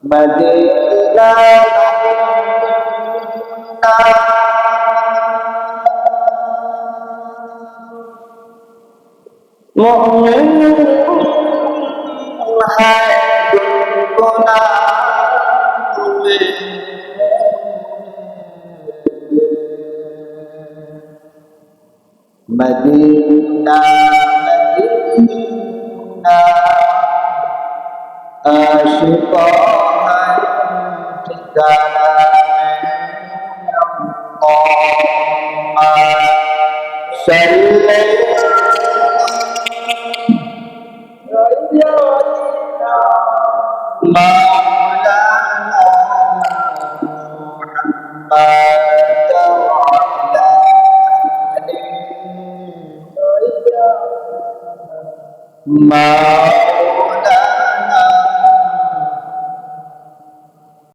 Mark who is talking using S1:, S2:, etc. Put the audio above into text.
S1: Medina मोमिन है गुनगुनाए Medina Medina आशिकों है ठिकाना अल्लाहुम्मा सल्ली मौलाना मुहम्मद वअला आलिहि